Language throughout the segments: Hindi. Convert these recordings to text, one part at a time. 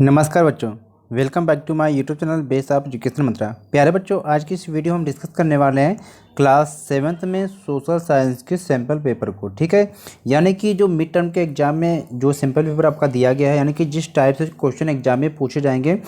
नमस्कार बच्चों, welcome back to my YouTube channel base of education Mantra. प्यारे बच्चों, आज की इस वीडियो हम डिस्कस करने वाले हैं क्लास 7th में सोशल साइंस के सैम्पल पेपर को। ठीक है, यानी कि जो मिड टर्म के एग्जाम में जो सैम्पल पेपर आपका दिया गया है, यानी कि जिस टाइप से क्वेश्चन एग्जाम में पूछे जाएंगे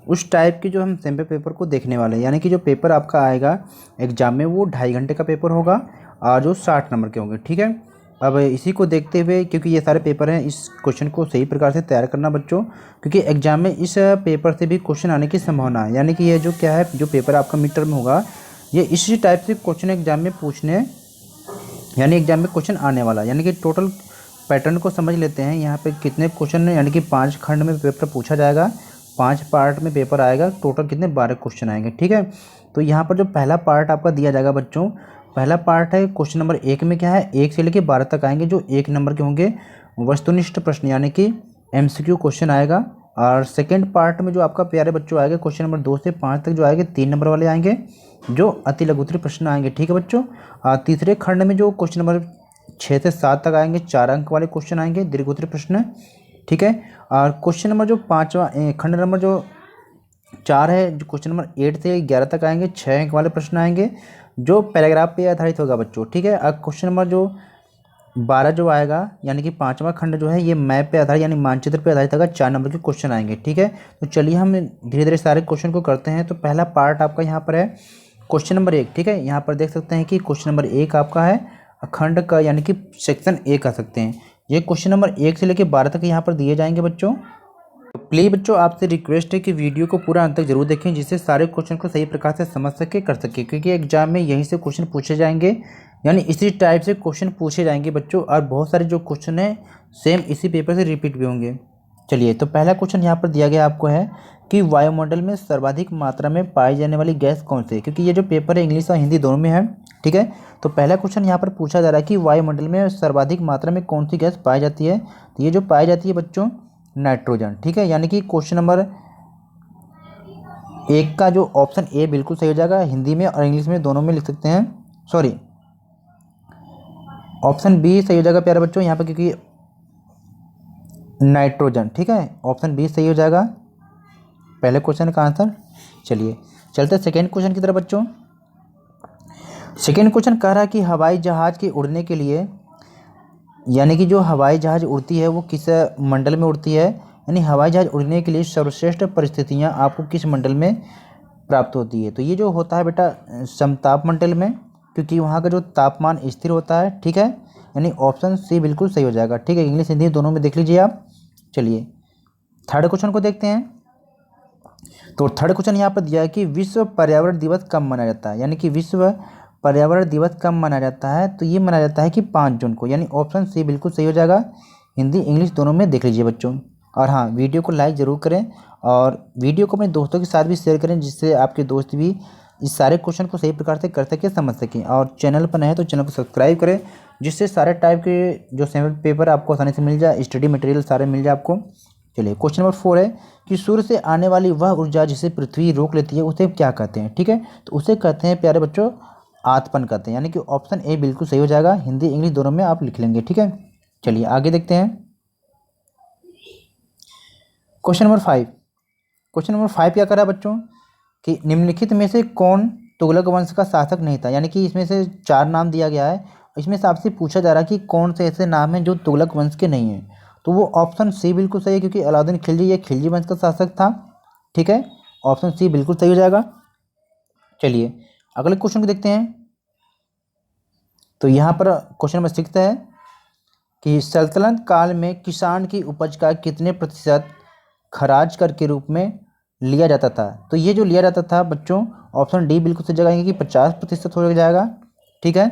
उस टाइप की जो हम सैम्पल पेपर को देखने वाले हैं। यानी कि जो पेपर आपका आएगा एग्जाम में वो 2.5 घंटे का पेपर होगा और जो 60 नंबर के होंगे। ठीक है, अब इसी को देखते हुए, क्योंकि ये सारे पेपर हैं, इस क्वेश्चन को सही प्रकार से तैयार करना बच्चों, क्योंकि एग्जाम में इस पेपर से भी क्वेश्चन आने की संभावना है। यानी कि ये जो क्या है, जो पेपर आपका मिड टर्म होगा ये इसी टाइप से क्वेश्चन एग्जाम में पूछने, यानी एग्जाम में क्वेश्चन आने वाला है। यानी कि टोटल पैटर्न को समझ लेते हैं। यहाँ पे कितने क्वेश्चन है, यानी कि 5 खंड में पेपर पूछा जाएगा, 5 पार्ट में पेपर आएगा, टोटल कितने 12 क्वेश्चन आएंगे। ठीक है, तो यहाँ पर जो पहला पार्ट आपका दिया जाएगा बच्चों, पहला पार्ट है क्वेश्चन नंबर 1 में क्या है, 1 से लेकर 12 तक आएंगे, जो 1 नंबर के होंगे वस्तुनिष्ठ प्रश्न, यानी कि MCQ क्वेश्चन आएगा। और सेकेंड पार्ट में जो आपका प्यारे बच्चों आएगा क्वेश्चन नंबर 2 से 5 तक जो आएंगे 3 नंबर वाले आएंगे, जो अति लघुत्तरी प्रश्न आएंगे। ठीक है बच्चों, तीसरे खंड में जो क्वेश्चन नंबर 6 से 7 तक आएंगे 4 अंक वाले क्वेश्चन आएंगे, दीर्घोत्तरी प्रश्न। ठीक है, और क्वेश्चन नंबर जो 5वां खंड नंबर जो 4 है, जो क्वेश्चन नंबर 8 से 11 तक आएंगे 6 अंक वाले प्रश्न आएंगे, जो पैराग्राफ पे आधारित होगा बच्चों। ठीक है, अब क्वेश्चन नंबर जो 12 जो आएगा, यानी कि 5वां खंड जो है ये मैप पे आधारित, यानी मानचित्र पे आधारित होगा, 4 नंबर के क्वेश्चन आएंगे। ठीक है, तो चलिए हम धीरे धीरे सारे क्वेश्चन को करते हैं। तो पहला पार्ट आपका यहाँ पर है क्वेश्चन नंबर 1। ठीक है, यहाँ पर देख सकते हैं कि क्वेश्चन नंबर 1 आपका है खंड का, यानी कि सेक्शन A कह सकते हैं। ये क्वेश्चन नंबर 1 से लेकर 12 तक यहाँ पर दिए जाएंगे बच्चों। तो प्लीज़ बच्चों आपसे रिक्वेस्ट है कि वीडियो को पूरा अंत तक जरूर देखें, जिससे सारे क्वेश्चन को सही प्रकार से समझ सके, कर सके, क्योंकि एग्जाम में यहीं से क्वेश्चन पूछे जाएंगे, यानी इसी टाइप से क्वेश्चन पूछे जाएंगे बच्चों। और बहुत सारे जो क्वेश्चन हैं सेम इसी पेपर से रिपीट भी होंगे। चलिए, तो पहला क्वेश्चन यहाँ पर दिया गया आपको है कि वायुमंडल में सर्वाधिक मात्रा में पाई जाने वाली गैस कौन सी है, क्योंकि ये जो पेपर है इंग्लिश और हिंदी दोनों में है। ठीक है, तो पहला क्वेश्चन यहाँ पर पूछा जा रहा है कि वायुमंडल में सर्वाधिक मात्रा में कौन सी गैस पाई जाती है। तो ये जो पाई जाती है बच्चों, नाइट्रोजन। ठीक है, यानी कि क्वेश्चन नंबर 1 का जो ऑप्शन A बिल्कुल सही हो जाएगा। हिंदी में और इंग्लिश में दोनों में लिख सकते हैं, सॉरी ऑप्शन B सही हो जाएगा प्यारे बच्चों यहाँ पर, क्योंकि नाइट्रोजन। ठीक है, ऑप्शन B सही हो जाएगा पहले क्वेश्चन का आंसर। चलिए चलते सेकेंड क्वेश्चन की तरफ बच्चों। सेकेंड क्वेश्चन कह रहा है कि हवाई जहाज के उड़ने के लिए, यानी कि जो हवाई जहाज उड़ती है वो किस मंडल में उड़ती है, यानी हवाई जहाज उड़ने के लिए सर्वश्रेष्ठ परिस्थितियां आपको किस मंडल में प्राप्त होती है। तो ये जो होता है बेटा समताप मंडल में, क्योंकि वहाँ का जो तापमान स्थिर होता है। ठीक है, यानी ऑप्शन C बिल्कुल सही हो जाएगा। ठीक है, इंग्लिश हिंदी दोनों में देख लीजिए आप। चलिए थर्ड क्वेश्चन को देखते हैं। तो थर्ड क्वेश्चन यहाँ पर दिया है कि विश्व पर्यावरण दिवस कब मनाया जाता है, यानी कि विश्व पर्यावरण दिवस कब मनाया जाता है। तो ये मनाया जाता है कि 5 जून को, यानी ऑप्शन C बिल्कुल सही हो जाएगा। हिंदी इंग्लिश दोनों में देख लीजिए बच्चों। और हाँ, वीडियो को लाइक ज़रूर करें और वीडियो को अपने दोस्तों के साथ भी शेयर करें, जिससे आपके दोस्त भी इस सारे क्वेश्चन को सही प्रकार से कर सकें, समझ सकें। और चैनल पर नए हैं तो चैनल को सब्सक्राइब करें, जिससे सारे टाइप के जो सैम्पल पेपर आपको आसानी से मिल जाए, स्टडी मटेरियल सारे मिल जाए आपको। चलिए क्वेश्चन नंबर 4 है कि सूर्य से आने वाली वह ऊर्जा जिसे पृथ्वी रोक लेती है उसे क्या कहते हैं। ठीक है, तो उसे कहते हैं प्यारे बच्चों आतपन कहते हैं, यानी कि ऑप्शन A बिल्कुल सही हो जाएगा। हिंदी इंग्लिश दोनों में आप लिख लेंगे। ठीक है, चलिए आगे देखते हैं क्वेश्चन नंबर 5। क्वेश्चन नंबर 5 क्या करा बच्चों कि निम्नलिखित में से कौन तुगलक वंश का शासक नहीं था, यानी कि इसमें से 4 नाम दिया गया है, इसमें से आपसे पूछा जा रहा है कि कौन से ऐसे नाम हैं जो तुगलक वंश के नहीं हैं। तो वो ऑप्शन C बिल्कुल सही है, क्योंकि अलाउद्दीन खिलजी ये खिलजी वंश का शासक था। ठीक है, ऑप्शन C बिल्कुल सही हो जाएगा। चलिए अगले क्वेश्चन को देखते हैं। तो यहाँ पर क्वेश्चन नंबर 6 है कि सल्तनत काल में किसान की उपज का कितने प्रतिशत खराज कर के रूप में लिया जाता था। तो ये जो लिया जाता था बच्चों, ऑप्शन D बिल्कुल सही जगह कि 50% हो जाएगा। ठीक है,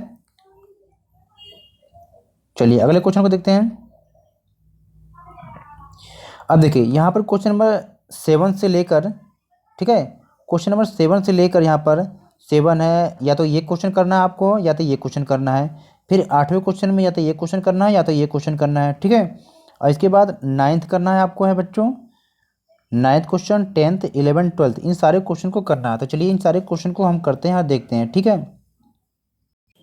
चलिए अगले क्वेश्चन को देखते हैं। अब देखिए यहाँ पर क्वेश्चन नंबर 7 से लेकर, ठीक है, क्वेश्चन नंबर 7 से लेकर यहाँ पर 7 है, या तो ये क्वेश्चन करना है आपको, या तो ये क्वेश्चन करना है। फिर 8वें क्वेश्चन में या तो ये क्वेश्चन करना है या तो ये क्वेश्चन करना है। ठीक है, और इसके बाद 9th करना है आपको है बच्चों, 9th question, 10th 11th 12th, इन सारे क्वेश्चन को करना है। तो चलिए इन सारे क्वेश्चन को हम करते हैं और देखते हैं। ठीक है,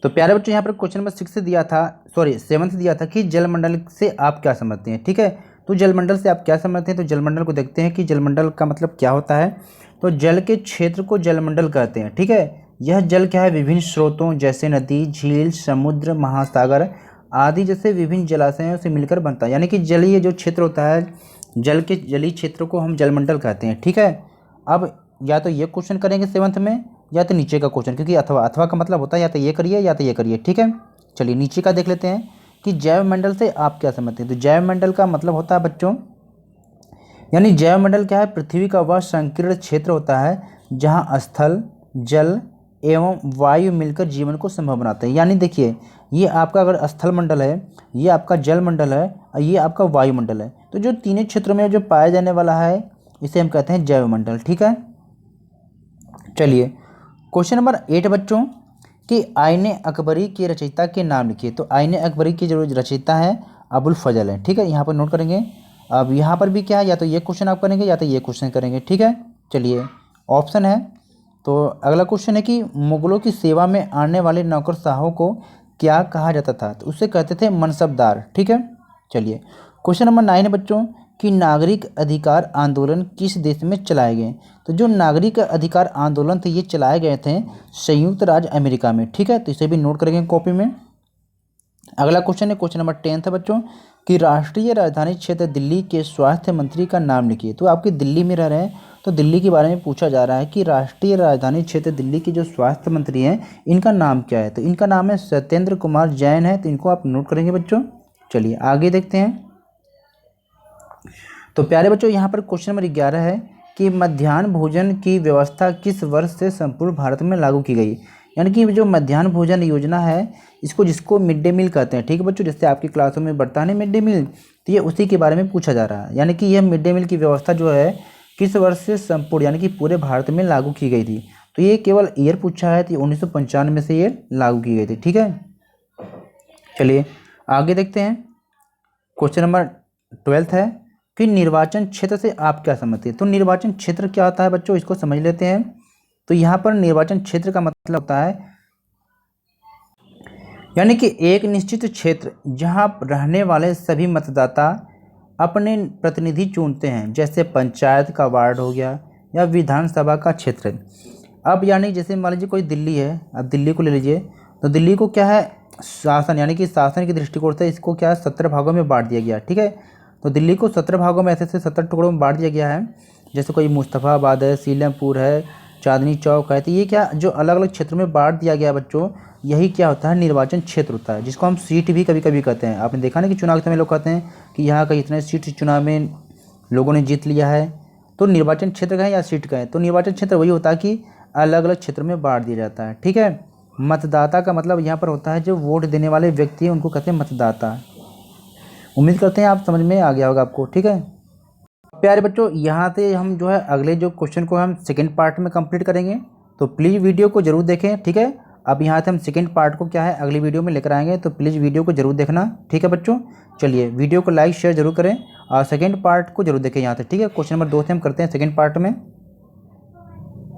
तो प्यारे बच्चों यहाँ पर क्वेश्चन नंबर 6 से दिया था, सॉरी 7 से दिया था कि जलमंडल से आप क्या समझते हैं। ठीक है, तो जलमंडल से आप क्या समझते हैं? तो जलमंडल को देखते हैं कि जलमंडल का मतलब क्या होता है। तो जल के क्षेत्र को जलमंडल कहते हैं, ठीक है। यह जल क्या है? विभिन्न स्रोतों जैसे नदी, झील, समुद्र, महासागर आदि जैसे विभिन्न जलाशयों से मिलकर बनता है। यानी कि जलीय जो क्षेत्र होता है, जल के जलीय क्षेत्र को हम जलमंडल कहते हैं, ठीक है। अब या तो ये क्वेश्चन करेंगे सेवंथ में, या तो नीचे का क्वेश्चन, क्योंकि अथवा अथवा का मतलब होता है या तो ये करिए या तो ये करिए, ठीक है। चलिए नीचे का देख लेते हैं कि जैव मंडल से आप क्या समझते हैं। तो जैव मंडल का मतलब होता है बच्चों, यानी जैव मंडल क्या है? पृथ्वी का वह संकीर्ण क्षेत्र होता है जहाँ स्थल, जल एवं वायु मिलकर जीवन को संभव बनाते हैं। यानी देखिए, ये आपका अगर स्थल मंडल है, ये आपका जल मंडल है और ये आपका वायुमंडल है, तो जो तीनों क्षेत्रों में जो पाया जाने वाला है इसे हम कहते हैं जैव मंडल, ठीक है। चलिए क्वेश्चन नंबर 8 बच्चों, कि आईने अकबरी के रचयिता के नाम लिखिए। तो आईने अकबरी के जो रचयिता है अबुल फजल है, ठीक है। यहाँ पर नोट करेंगे। अब यहाँ पर भी क्या है, या तो ये क्वेश्चन आप करेंगे या तो ये क्वेश्चन करेंगे, ठीक है। चलिए ऑप्शन है। तो अगला क्वेश्चन है कि मुगलों की सेवा में आने वाले नौकरशाहों को क्या कहा जाता था? तो उससे कहते थे मनसबदार, ठीक है। चलिए क्वेश्चन नंबर 9 बच्चों, कि नागरिक अधिकार आंदोलन किस देश में चलाए गए? तो जो नागरिक अधिकार आंदोलन थे ये चलाए गए थे संयुक्त राज्य अमेरिका में, ठीक है। तो इसे भी नोट करेंगे कॉपी में। अगला क्वेश्चन है क्वेश्चन नंबर 10 बच्चों, कि राष्ट्रीय राजधानी क्षेत्र दिल्ली के स्वास्थ्य मंत्री का नाम लिखिए। तो आपके दिल्ली में रह रहे हैं तो दिल्ली के बारे में पूछा जा रहा है कि राष्ट्रीय राजधानी क्षेत्र दिल्ली के जो स्वास्थ्य मंत्री हैं इनका नाम क्या है? तो इनका नाम है सत्येंद्र कुमार जैन है, तो इनको आप नोट करेंगे बच्चों। चलिए आगे देखते हैं। तो प्यारे बच्चों यहाँ पर क्वेश्चन नंबर 11 है कि मध्याह्न भोजन की व्यवस्था किस वर्ष से संपूर्ण भारत में लागू की गई? यानी कि जो मध्याह्न भोजन योजना है जिसको मिड डे मील कहते हैं, ठीक है बच्चों। जैसे आपकी क्लासों में बढ़ता है मिड डे मील, तो ये उसी के बारे में पूछा जा रहा है। यानी कि यह मिड डे मील की व्यवस्था जो है किस वर्ष से संपूर्ण यानी कि पूरे भारत में लागू की गई थी? तो ये केवल ईयर पूछा है, तो 1995 से ये लागू की गई थी, ठीक है। चलिए आगे देखते हैं। क्वेश्चन नंबर 12 है कि निर्वाचन क्षेत्र से आप क्या समझते हैं? तो निर्वाचन क्षेत्र क्या होता है बच्चों, इसको समझ लेते हैं। तो यहाँ पर निर्वाचन क्षेत्र का मतलब होता है यानी कि एक निश्चित क्षेत्र जहाँ रहने वाले सभी मतदाता अपने प्रतिनिधि चुनते हैं, जैसे पंचायत का वार्ड हो गया या विधानसभा का क्षेत्र। अब यानी जैसे मान लीजिए कोई दिल्ली है, अब दिल्ली को ले लीजिए, तो दिल्ली को क्या है शासन यानी कि शासन के दृष्टिकोण से इसको क्या है 17 भागों में बांट दिया गया, ठीक है। तो दिल्ली को 17 भागों में ऐसे 17 टुकड़ों में बांट दिया गया है। जैसे कोई मुस्तफ़ाबाद है, सीलमपुर है, चांदनी चौक है, तो ये क्या जो अलग अलग क्षेत्रों में बांट दिया गया बच्चों, यही क्या होता है निर्वाचन क्षेत्र होता है, जिसको हम सीट भी कभी कभी कहते हैं। आपने देखा ना कि चुनाव के समय लोग कहते हैं कि यहाँ का इतने सीट चुनाव में लोगों ने जीत लिया है। तो निर्वाचन क्षेत्र का है या सीट का है? तो निर्वाचन क्षेत्र वही होता है कि अलग अलग क्षेत्रों में बांट दिया जाता है, ठीक है। मतदाता का मतलब यहाँ पर होता है जो वोट देने वाले व्यक्ति हैं उनको कहते हैं मतदाता। उम्मीद करते हैं आप समझ में आ गया होगा आपको, ठीक है। प्यारे बच्चों यहाँ से हम जो है अगले जो क्वेश्चन को हम सेकंड पार्ट में कंप्लीट करेंगे, तो प्लीज़ वीडियो को जरूर देखें, ठीक है। अब यहाँ से हम सेकंड पार्ट को क्या है अगली वीडियो में लेकर आएंगे, तो प्लीज़ वीडियो को जरूर देखना, ठीक है बच्चों। चलिए वीडियो को लाइक शेयर जरूर करें और सेकंड पार्ट को जरूर देखें यहाँ से, ठीक है। क्वेश्चन नंबर 2 से हम करते हैं सेकंड पार्ट में।